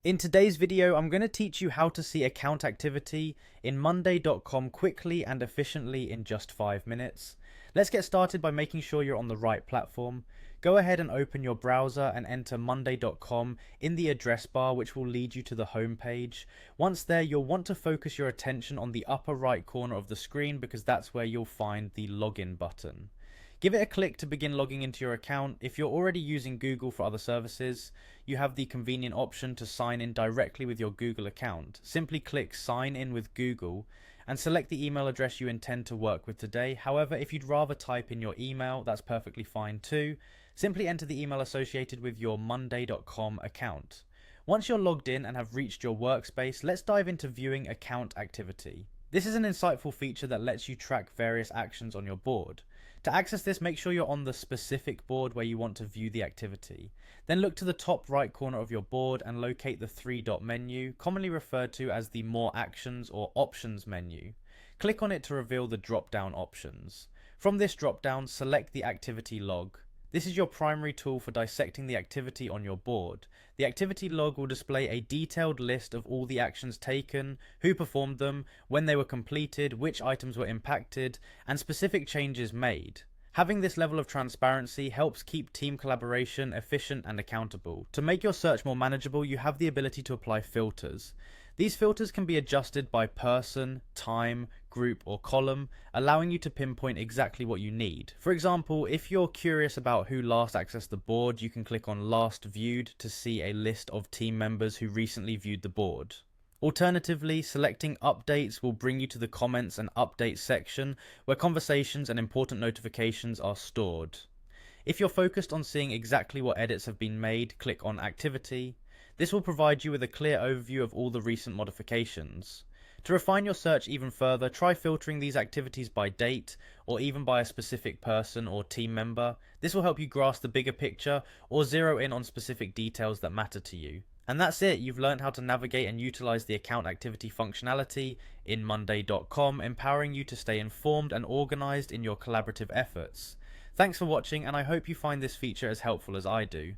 In today's video, I'm going to teach you how to see account activity in Monday.com quickly and efficiently in just 5 minutes. Let's get started by making sure you're on the right platform. Go ahead and open your browser and enter Monday.com in the address bar, which will lead you to the home page. Once there, you'll want to focus your attention on the upper right corner of the screen because that's where you'll find the login button. Give it a click to begin logging into your account. If you're already using Google for other services, you have the convenient option to sign in directly with your Google account. Simply click Sign in with Google and select the email address you intend to work with today. However, if you'd rather type in your email, that's perfectly fine too. Simply enter the email associated with your Monday.com account. Once you're logged in and have reached your workspace, let's dive into viewing account activity. This is an insightful feature that lets you track various actions on your board. To access this, make sure you're on the specific board where you want to view the activity. Then look to the top right corner of your board and locate the three-dot menu, commonly referred to as the More Actions or Options menu. Click on it to reveal the drop-down options. From this drop-down, select the activity log. This is your primary tool for dissecting the activity on your board. The activity log will display a detailed list of all the actions taken, who performed them, when they were completed, which items were impacted, and specific changes made. Having this level of transparency helps keep team collaboration efficient and accountable. To make your search more manageable, you have the ability to apply filters. These filters can be adjusted by person, time, group, or column, allowing you to pinpoint exactly what you need. For example, if you're curious about who last accessed the board, you can click on Last Viewed to see a list of team members who recently viewed the board. Alternatively, selecting Updates will bring you to the Comments and Updates section, where conversations and important notifications are stored. If you're focused on seeing exactly what edits have been made, click on Activity. This will provide you with a clear overview of all the recent modifications. To refine your search even further, try filtering these activities by date, or even by a specific person or team member. This will help you grasp the bigger picture, or zero in on specific details that matter to you. And that's it, you've learned how to navigate and utilize the account activity functionality in Monday.com, empowering you to stay informed and organized in your collaborative efforts. Thanks for watching, and I hope you find this feature as helpful as I do.